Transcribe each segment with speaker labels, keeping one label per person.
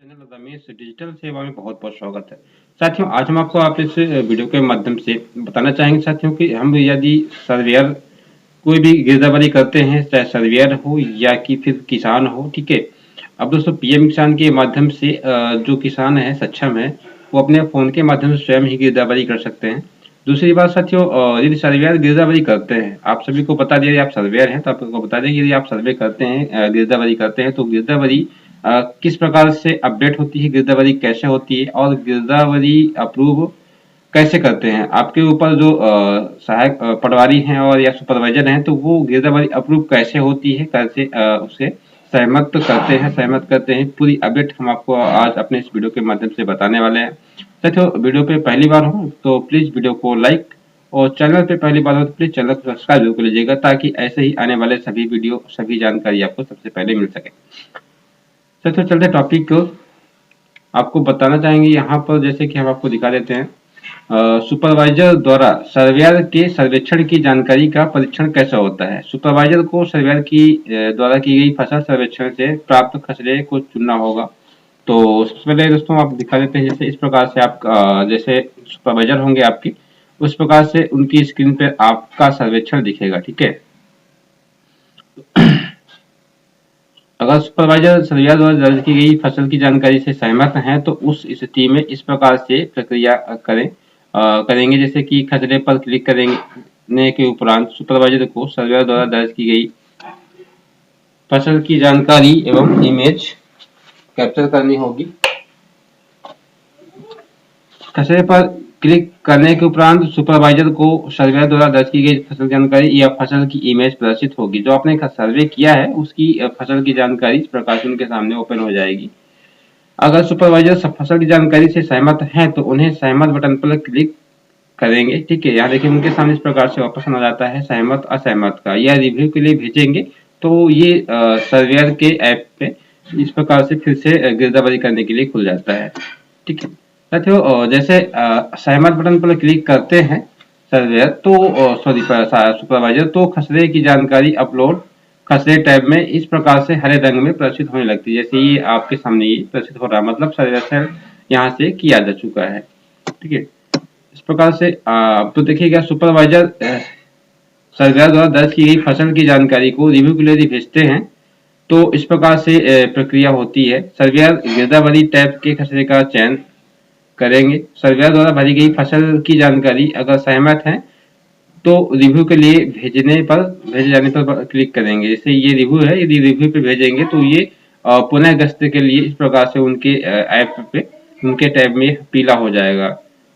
Speaker 1: Channel Ramesh digital सेवा में बहुत बहुत स्वागत है। साथियों, आज हम आपको इस वीडियो के माध्यम से बताना चाहेंगे साथियों कि हम यदि सर्वेयर कोई भी गिरदावरी करते हैं, चाहे सर्वेयर हो या कि फिर किसान हो, ठीक है। अब दोस्तों, पीएम किसान के माध्यम से जो किसान है सक्षम है, वो अपने फोन के माध्यम से स्वयं ही गिरदावरी कर सकते हैं। दूसरी बात साथियों, यदि सर्वेयर गिरदावरी करते हैं, आप सभी को बता दिया, आप सर्वेयर हैं तो आपको बता दें, यदि आप सर्वे करते हैं, गिरदावरी करते हैं, तो गिरदावरी किस प्रकार से अपडेट होती है, गिरदावरी कैसे होती है और गिरदावरी अप्रूव कैसे करते हैं। आपके ऊपर जो सहायक पटवारी हैं और या सुपरवाइजर हैं, तो वो गिरदावरी अप्रूव कैसे होती है, कैसे उसे सहमत करते हैं, पूरी अपडेट हम आपको आज अपने इस वीडियो के माध्यम से बताने वाले हैं। साथियों, वीडियो पे पहली बार हो तो प्लीज वीडियो को लाइक, और चैनल पे पहली बार हो तो प्लीज चैनल को सब्सक्राइब जरूर कर लीजिएगा, ताकि ऐसे ही आने वाले सभी वीडियो, सभी जानकारी आपको सबसे पहले मिल सके। तो चलते टॉपिक को आपको बताना चाहेंगे यहाँ पर, जैसे कि हम आपको दिखा देते हैं। सुपरवाइजर द्वारा सर्वेयर के सर्वेक्षण की जानकारी का परीक्षण कैसा होता है। सुपरवाइजर को सर्वेयर की द्वारा की गई फसल सर्वेक्षण से प्राप्त खसरे को चुनना होगा। तो सबसे पहले दोस्तों आप दिखा देते हैं, जैसे इस प्रकार से आप जैसे सुपरवाइजर होंगे आपकी, उस प्रकार से उनकी स्क्रीन पे आपका सर्वेक्षण दिखेगा, ठीक है। अगर सुपरवाइजर सर्वेयर द्वारा दर्ज की गई फसल की जानकारी से सहमत हैं, तो उस स्थिति में इस प्रकार से प्रक्रिया करेंगे, जैसे कि खसरे पर क्लिक करने के उपरांत सुपरवाइजर को सर्वेयर द्वारा दर्ज की गई फसल की जानकारी एवं इमेज कैप्चर करनी होगी। खसरे पर क्लिक करने के उपरांत सुपरवाइजर को सर्वेयर द्वारा दर्ज की गई फसल जानकारी या फसल की इमेज प्रदर्शित होगी। जो आपने सर्वे किया है उसकी फसल की जानकारी इस प्रकार से उनके सामने ओपन हो जाएगी। अगर सुपरवाइजर फसल की जानकारी से सहमत हैं, तो उन्हें सहमत बटन पर क्लिक करेंगे, ठीक है। यहाँ देखिए उनके सामने इस प्रकार से ऑप्शन आ जाता है सहमत असहमत का, या रिव्यू के लिए भेजेंगे, तो ये सर्वेयर के ऐप पे इस प्रकार से फिर से गिरदावरी करने के लिए खुल जाता है, ठीक है। साथियों, जैसे सहमत बटन पर क्लिक करते हैं सर्वेयर, तो सुपरवाइजर, तो खसरे की जानकारी अपलोड खसरे टैब में इस प्रकार से हरे रंग में प्रदर्शित होने लगती है। जैसे ये आपके सामने ये प्रदर्शित हो रहा है, मतलब सर्वेक्षण यहाँ से किया जा चुका है, ठीक है। इस प्रकार से तो देखिएगा, सुपरवाइजर सर्वेयर द्वारा दर्ज की गई फसल की जानकारी को रिव्यू के लिए भेजते हैं, तो इस प्रकार से प्रक्रिया होती है। सर्वेयर गिरदावरी टैब के खसरे का चयन करेंगे। सर्वेयर द्वारा भरी गई फसल की जानकारी अगर सहमत है, तो रिव्यू के लिए भेजे जाने पर क्लिक करेंगे। जैसे ये रिव्यू है, यदि रिव्यू पे भेजेंगे तो ये पुनः गश्त के लिए इस प्रकार से उनके ऐप पे, उनके टैब में पीला हो जाएगा,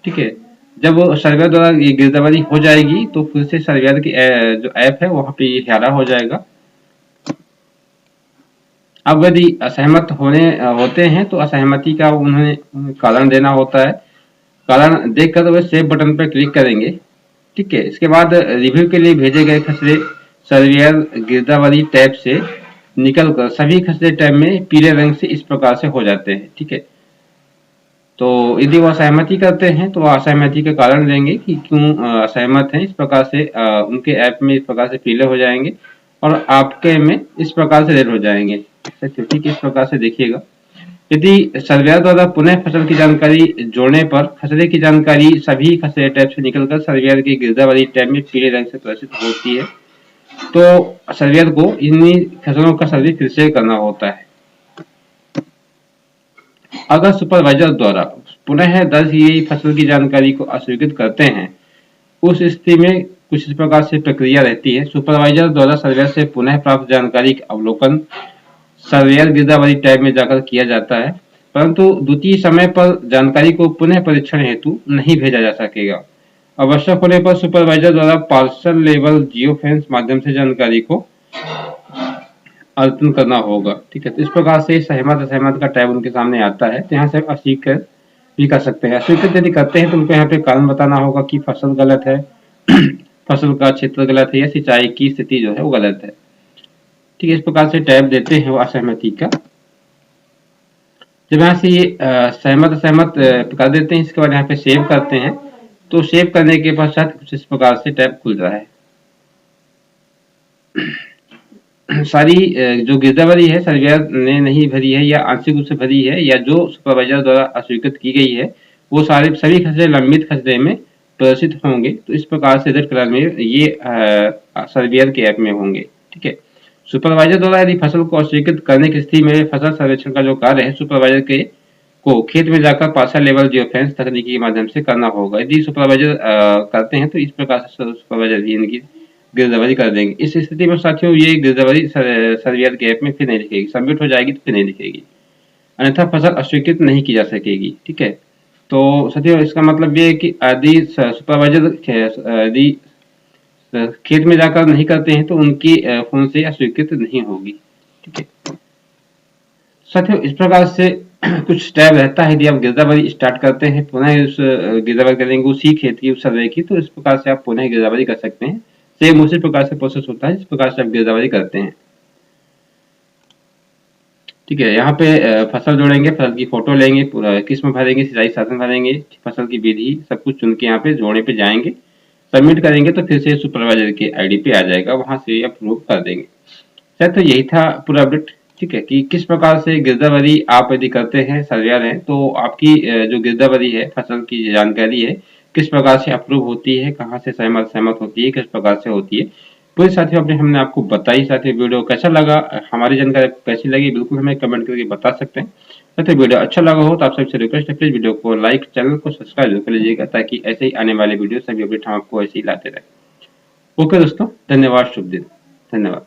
Speaker 1: ठीक है। जब सर्वेयर द्वारा ये गिरदावरी हो जाएगी, तो फिर से सर्वेयर की जो ऐप है वहां पे ये हरा हो जाएगा। अब यदि असहमत होते हैं, तो असहमति का उन्हें कारण देना होता है। कारण देखकर वे सेव बटन पर क्लिक करेंगे, ठीक है। इसके बाद रिव्यू के लिए भेजे गए खसरे सर्वेयर गिरदावरी टैब से निकलकर सभी खसरे टैब में पीले रंग से इस प्रकार से हो जाते हैं, ठीक है। तो यदि वो असहमति करते हैं, तो वह असहमति के कारण देंगे कि क्यों असहमत हैं। इस प्रकार से उनके ऐप में इस प्रकार से पीले हो जाएंगे और आपके में इस प्रकार से रेड हो जाएंगे, ठीक है। इस प्रकार से देखिएगा, यदि सर्वेयर द्वारा पुनः फसल की जानकारी जोड़ने पर खसरे की जानकारी सभी खसरे टैब से निकलकर सर्वेयर की गिरदावरी टैब में पीले रंग से प्रदर्शित होती है, तो सर्वेयर को इन्हीं खसरों का सर्वे फिर से करना होता है। अगर सुपरवाइजर द्वारा पुनः दर्ज की गई फसल की जानकारी को अस्वीकृत करते हैं, उस स्थिति में कुछ इस प्रकार से प्रक्रिया रहती है। सुपरवाइजर द्वारा सर्वेयर से पुनः प्राप्त जानकारी का अवलोकन सर्वेयर गिरदावरी टैब में जाकर किया जाता है, परंतु द्वितीय समय पर जानकारी को पुनः परीक्षण हेतु नहीं भेजा जा सकेगा। आवश्यक होने पर सुपरवाइजर द्वारा पार्सल लेवल जियोफेंस माध्यम से जानकारी को अद्यतन करना होगा, ठीक है। तो इस प्रकार से सहमत असहमत का टैब उनके सामने आता है, तो यहाँ से अस्वीकृत भी कर सकते हैं। अस्वीकृत यदि करते हैं तो उनको यहाँ पे कारण बताना होगा कि फसल गलत है, फसल का क्षेत्र गलत है, या सिंचाई की स्थिति जो है वो गलत है, ठीक है। इस प्रकार से टैब देते हैं वो असहमति का। जब यहाँ से ये सहमत असहमत कर देते हैं, इसके बाद यहाँ पे सेव करते हैं, तो सेव करने के पश्चात कुछ इस प्रकार से टैब खुल रहा है। सारी जो गिरदावरी है सर्वेयर ने नहीं भरी है या आंशिक रूप से भरी है या जो सुपरवाइजर द्वारा अस्वीकृत की गई है, वो सारे सभी खसरे लंबित खसरे में प्रदर्शित होंगे। तो इस प्रकार से रेड कलर में ये सर्वेयर के ऐप में होंगे। ठीक है। सुपरवाइजर द्वारा यदि फसल को अस्वीकृत करने की स्थिति में फसल सर्वेक्षण का जो कार्य है सुपरवाइजर के को खेत में जाकर पार्सल लेवल जियोफेंस तकनीकी के माध्यम से करना होगा। यदि सुपरवाइजर करते हैं तो इस प्रकार से सुपरवाइजर भी इनकी गिरदावरी कर देंगे। इस स्थिति में साथियों ये गिरदावरी सर्वेयर के ऐप में फिर नहीं लिखेगी, सबमिट हो जाएगी तो फिर नहीं लिखेगी, अन्यथा फसल अस्वीकृत नहीं की जा सकेगी। ठीक है। तो साथियों इसका मतलब ये है कि यदि सुपरवाइजर यदि खेत में जाकर नहीं करते हैं तो उनकी फोन से अस्वीकृत नहीं होगी। ठीक है साथियों, इस प्रकार से कुछ स्टेप रहता है। यदि आप गिरदावरी स्टार्ट करते हैं, पुनः उस गिरदावरी करेंगे उसी खेत की उस सर्वे की, तो इस प्रकार से आप पुनः गिरदावरी कर सकते हैं। सेम उसी प्रकार से प्रोसेस होता है जिस प्रकार से आप गिरदावरी करते हैं। ठीक है। यहाँ पे फसल जोड़ेंगे, फसल की फोटो लेंगे, पूरा किस्म भरेंगे, सिंचाई साधन भरेंगे, फसल की विधि सब कुछ चुन के यहाँ पे जोड़े पे जाएंगे, सबमिट करेंगे तो फिर से सुपरवाइजर के आईडी पे आ जाएगा, वहां से अप्रूव कर देंगे। शायद तो यही था पूरा अपडेट। ठीक है कि किस प्रकार से गिरदावरी आप यदि करते हैं, सर्वेयर हैं, तो आपकी जो गिरदावरी है फसल की जानकारी है किस प्रकार से अप्रूव होती है, कहाँ से सहमत होती है, किस प्रकार से होती है, पूरी साथियों हमने आपको बताई। साथियों वीडियो कैसा लगा, हमारी जानकारी कैसी लगी, बिल्कुल हमें कमेंट करके बता सकते हैं। साथियों वीडियो अच्छा लगा हो तो आप सबसे रिक्वेस्ट है प्लीज वीडियो को लाइक, चैनल को सब्सक्राइब कर लीजिएगा ताकि ऐसे ही आने वाले वीडियो सभी अपडेट हम आपको ऐसे ही लाते रहे। ओके दोस्तों, धन्यवाद, शुभ दिन, धन्यवाद।